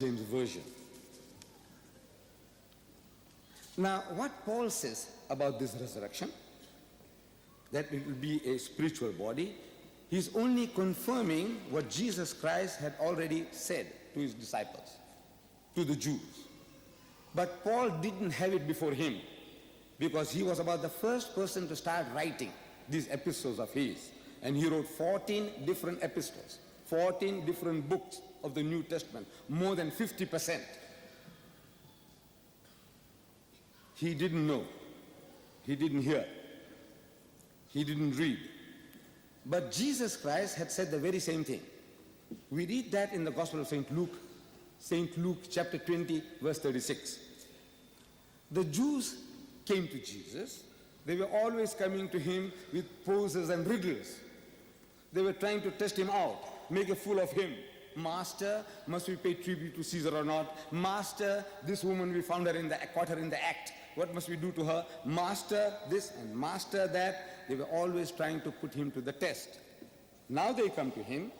James Version. Now, what Paul says about this resurrection, that it will be a spiritual body, he's only confirming what Jesus Christ had already said to his disciples, to the Jews. But Paul didn't have it before him, because he was about the first person to start writing these epistles of his. And he wrote 14 different epistles, 14 different books of the New Testament, more than 50%. He didn't know, he didn't hear, he didn't read. But Jesus Christ had said the very same thing. We read that in the Gospel of St. Luke chapter 20, verse 36. The Jews came to Jesus. They were always coming to him with poses and riddles. They were trying to test him out, make a fool of him. Master, must we pay tribute to Caesar or not? Master, this woman, we found her caught her in the act. What must we do to her? Master this and master that. They were always trying to put him to the test. Now they come to him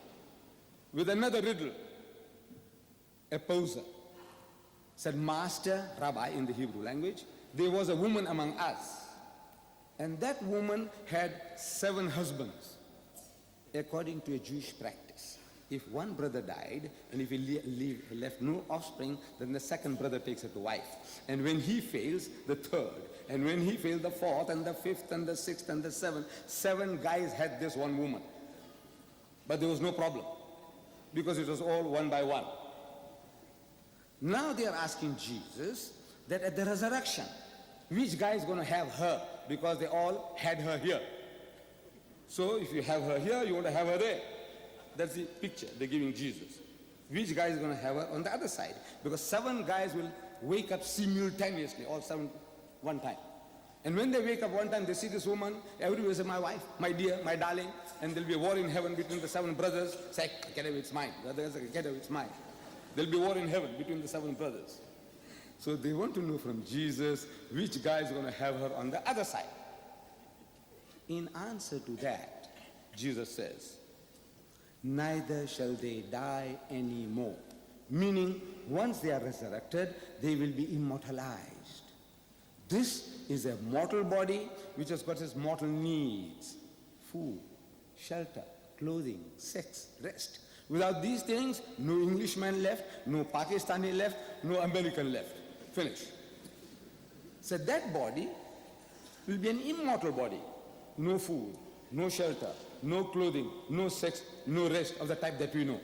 with another riddle. A poser said, Master, Rabbi in the Hebrew language, there was a woman among us, and that woman had 7 husbands, according to a Jewish practice. If one brother died, and if he left no offspring, then the second brother takes her to wife. And when he fails, the third. And when he failed, the fourth, and the fifth, and the sixth, and the seventh. 7 guys had this one woman. But there was no problem, because it was all one by one. Now they are asking Jesus that at the resurrection, which guy is going to have her? Because they all had her here. So if you have her here, you want to have her there. That's the picture they're giving Jesus. Which guy is going to have her on the other side? Because 7 guys will wake up simultaneously, all 7 one time. And when they wake up one time, they see this woman, everybody says, my wife, my dear, my darling, and there'll be a war in heaven between the 7 brothers. Say, get away, it's mine. The other guys say, get away, it's mine. There'll be war in heaven between the 7 brothers. So they want to know from Jesus which guy is going to have her on the other side. In answer to that, Jesus says, neither shall they die anymore. Meaning, once they are resurrected, they will be immortalized. This is a mortal body which has got its mortal needs: food, shelter, clothing, sex, rest. Without these things, no Englishman left, no Pakistani left, no American left. Finish. So that body will be an immortal body. No food, no shelter, no clothing, no sex, no rest of the type that we know.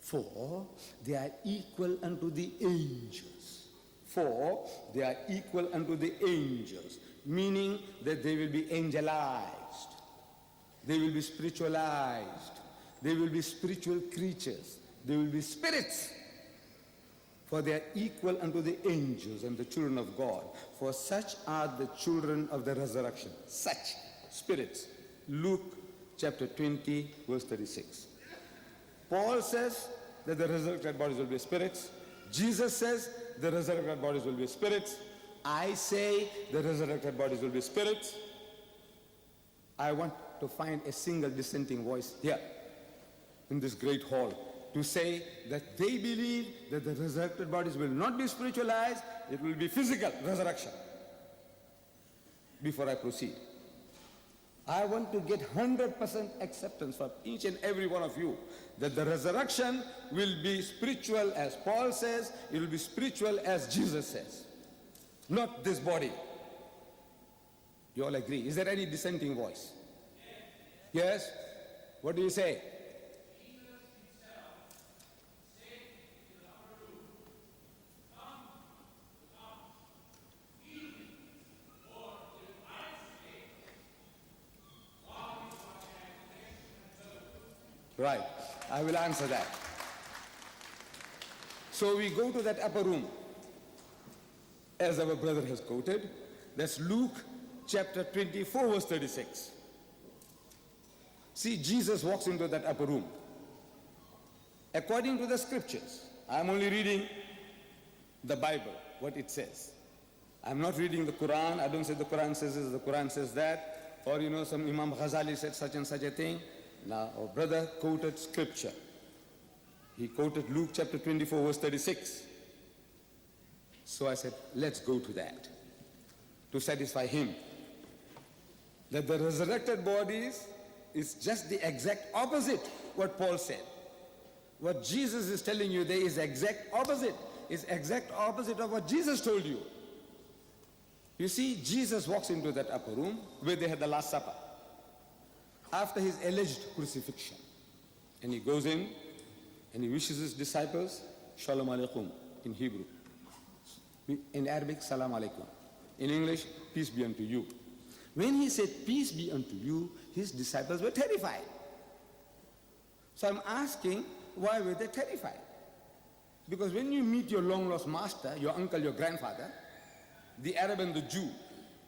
For they are equal unto the angels. For they are equal unto the angels. Meaning that they will be angelized. They will be spiritualized. They will be spiritual creatures. They will be spirits. For they are equal unto the angels and the children of God. For such are the children of the resurrection. Such spirits. Luke chapter 20, verse 36. Paul says that the resurrected bodies will be spirits. Jesus says the resurrected bodies will be spirits. I say the resurrected bodies will be spirits. I want to find a single dissenting voice here in this great hall to say that they believe that the resurrected bodies will not be spiritualized, it will be physical resurrection. Before I proceed, I want to get 100% acceptance from each and every one of you that the resurrection will be spiritual as Paul says, it will be spiritual as Jesus says. Not this body. You all agree? Is there any dissenting voice? Yes? What do you say? Right, I will answer that. So we go to that upper room, as our brother has quoted. That's Luke chapter 24, verse 36. See, Jesus walks into that upper room. According to the scriptures, I'm only reading the Bible, what it says. I'm not reading the Quran. I don't say the Quran says this, the Quran says that. Or, some Imam Ghazali said such and such a thing. Now, our brother quoted scripture. He quoted Luke chapter 24, verse 36. So I said, let's go to that to satisfy him. That the resurrected bodies is just the exact opposite what Paul said. What Jesus is telling you there is exact opposite. It's exact opposite of what Jesus told you. You see, Jesus walks into that upper room where they had the Last Supper after his alleged crucifixion. And he goes in and he wishes his disciples, Shalom Alaikum in Hebrew. In Arabic, Salam Alaikum. In English, peace be unto you. When he said, peace be unto you, his disciples were terrified. So I'm asking, why were they terrified? Because when you meet your long-lost master, your uncle, your grandfather, the Arab and the Jew,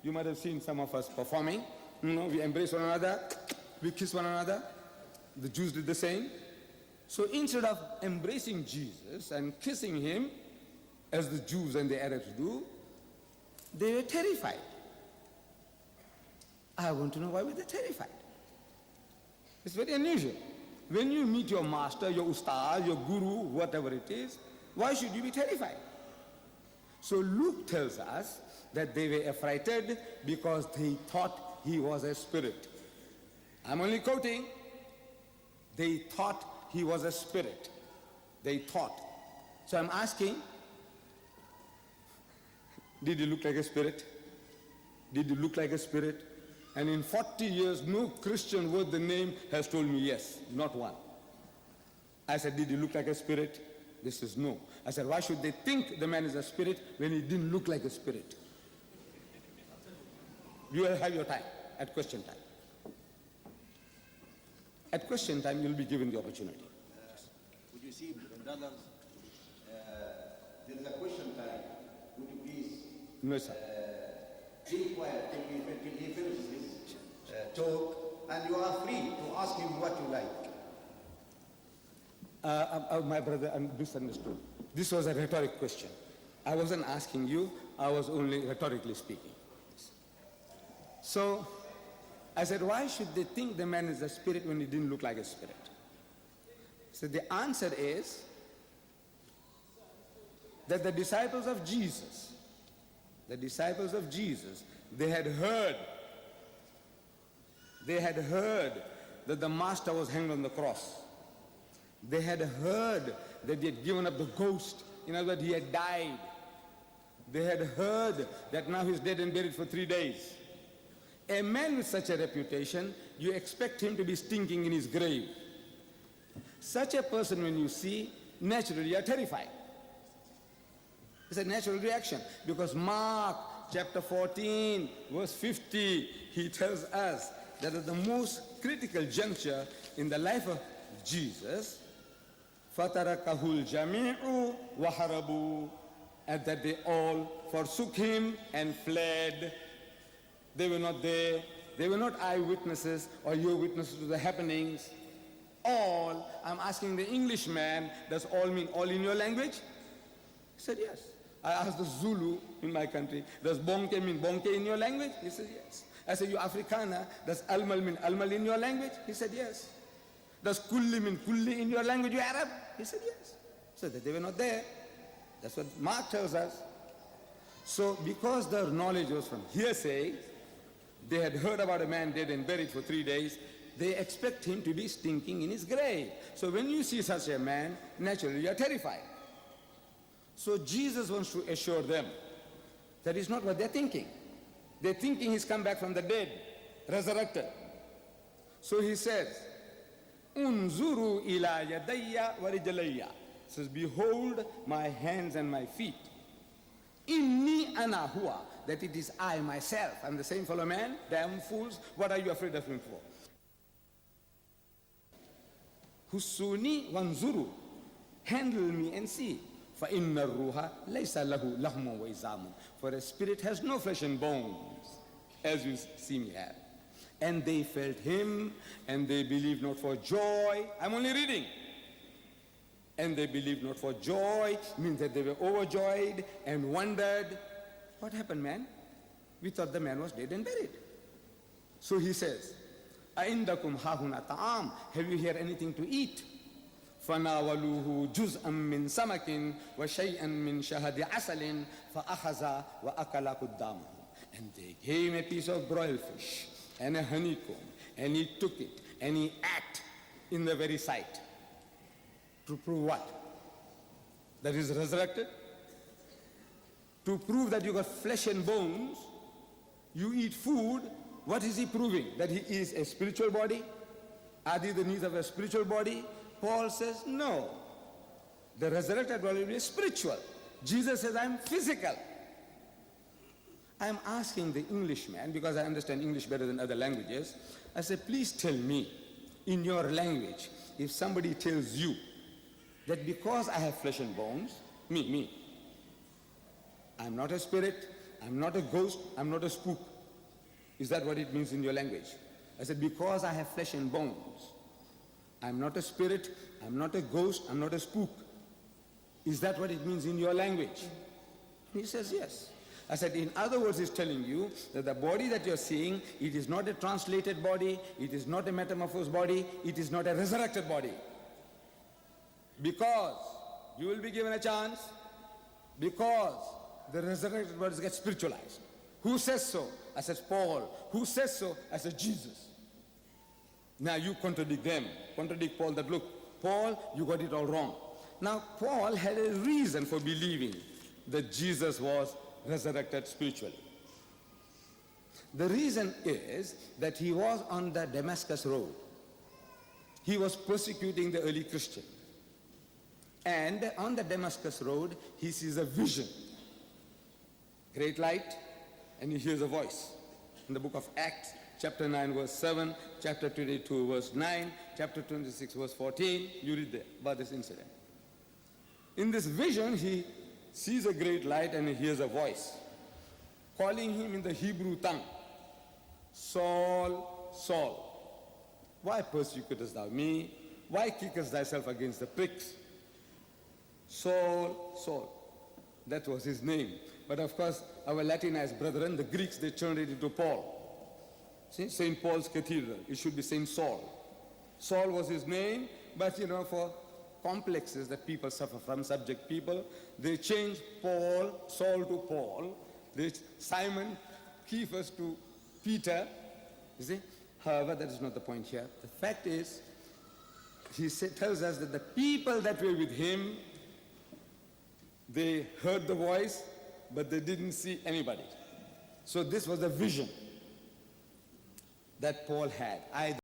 you might have seen some of us performing. You know, we embrace one another, we kiss one another. The Jews did the same. So instead of embracing Jesus and kissing him, as the Jews and the Arabs do, they were terrified. I want to know why were they terrified? It's very unusual. When you meet your master, your ustaz, your guru, whatever it is, why should you be terrified? So Luke tells us that they were affrighted because they thought he was a spirit. I'm only quoting. They thought he was a spirit. They thought. So I'm asking, did he look like a spirit? Did he look like a spirit? And in 40 years, no Christian worth the name has told me yes, not one. I said, did he look like a spirit? They says no. I said, why should they think the man is a spirit when he didn't look like a spirit? You will have your time at question time. At question time, you'll be given the opportunity. Would you see, brothers, there is a question time. Would you please No, sir. be quiet till he finishes his talk, and you are free to ask him what you like. My brother misunderstood. This was a rhetoric question. I wasn't asking you, I was only rhetorically speaking. So I said, why should they think the man is a spirit when he didn't look like a spirit? So the answer is that the disciples of Jesus, they had heard that the master was hanged on the cross. They had heard that he had given up the ghost. In other words, he had died. They had heard that now he's dead and buried for 3 days. A man with such a reputation, you expect him to be stinking in his grave. Such a person, when you see, naturally you are terrified. It's a natural reaction, because Mark chapter 14, verse 50, he tells us that at the most critical juncture in the life of Jesus, فَتَرَكَهُ الْجَمِيعُ وَهَرَبُوا, and that they all forsook him and fled. They were not there. They were not eyewitnesses or your witnesses to the happenings. All, I'm asking the Englishman, does all mean all in your language? He said yes. I asked the Zulu in my country, does bonke mean bonke in your language? He said yes. I said, you Afrikaner, does almal mean almal in your language? He said yes. Does kulli mean kulli in your language, you Arab? He said yes. So that they were not there. That's what Mark tells us. So because their knowledge was from hearsay, they had heard about a man dead and buried for 3 days, they expect him to be stinking in his grave. So when you see such a man, naturally you are terrified. So Jesus wants to assure them that is not what they're thinking. They're thinking he's come back from the dead, resurrected. So he says, Unzuru ila yadayya wa rijlayya. Says, behold my hands and my feet. Inni ana huwa, that it is I myself. I'm the same fellow man. Damn fools, what are you afraid of him for? Husuni wanzuru, handle me and see. فَإِنَّ الرُّوحَ لَيْسَ لَهُ لَحْمٌ وَإِزَامٌ. For a spirit has no flesh and bones, as you see me have. And they felt him, and they believed not for joy. I'm only reading. And they believed not for joy, means that they were overjoyed and wondered, what happened, man? We thought the man was dead and buried. So he says, أَإِنْدَكُمْ هَاهُنَا طَعَامٌ. Have you here anything to eat? فناولوه جزءا من سمك وشيئا من شهد عسل فأخذ وأكل قدامه. And they gave him a piece of broiled fish and a honeycomb, and he took it and he ate in the very sight. To prove what? That he's resurrected? To prove that you got flesh and bones, you eat food. What is he proving? That he is a spiritual body? Are these the needs of a spiritual body? Paul says no. The resurrected body will be spiritual. Jesus says I'm physical. I'm asking the Englishman, because I understand English better than other languages, I said, please tell me in your language, if somebody tells you that because I have flesh and bones, me, I'm not a spirit, I'm not a ghost, I'm not a spook. Is that what it means in your language? I said, because I have flesh and bones, I'm not a spirit, I'm not a ghost, I'm not a spook. Is that what it means in your language? He says, yes. I said, in other words, he's telling you that the body that you're seeing, it is not a translated body, it is not a metamorphosed body, it is not a resurrected body. Because you will be given a chance, because the resurrected bodies get spiritualized. Who says so? I said, Paul. Who says so? I said, Jesus. Now you contradict them. Contradict Paul that, look, Paul, you got it all wrong. Now, Paul had a reason for believing that Jesus was resurrected spiritually. The reason is that he was on the Damascus road. He was persecuting the early Christian. And on the Damascus road, he sees a vision. Great light, and he hears a voice. In the book of Acts, chapter 9, verse 7, chapter 22, verse 9, chapter 26, verse 14, you read there about this incident. In this vision, he sees a great light and he hears a voice calling him in the Hebrew tongue, Saul, Saul, why persecutest thou me? Why kickest thyself against the pricks? Saul, Saul. That was his name. But of course, our Latinized brethren, the Greeks, they turned it into Paul. See, St. Paul's Cathedral, it should be St. Saul. Saul was his name, but for complexes that people suffer from, subject people, they change Paul, Saul to Paul, they Simon, Cephas to Peter, you see. However, that is not the point here. The fact is, he tells us that the people that were with him, they heard the voice, but they didn't see anybody. So this was the vision that Paul had.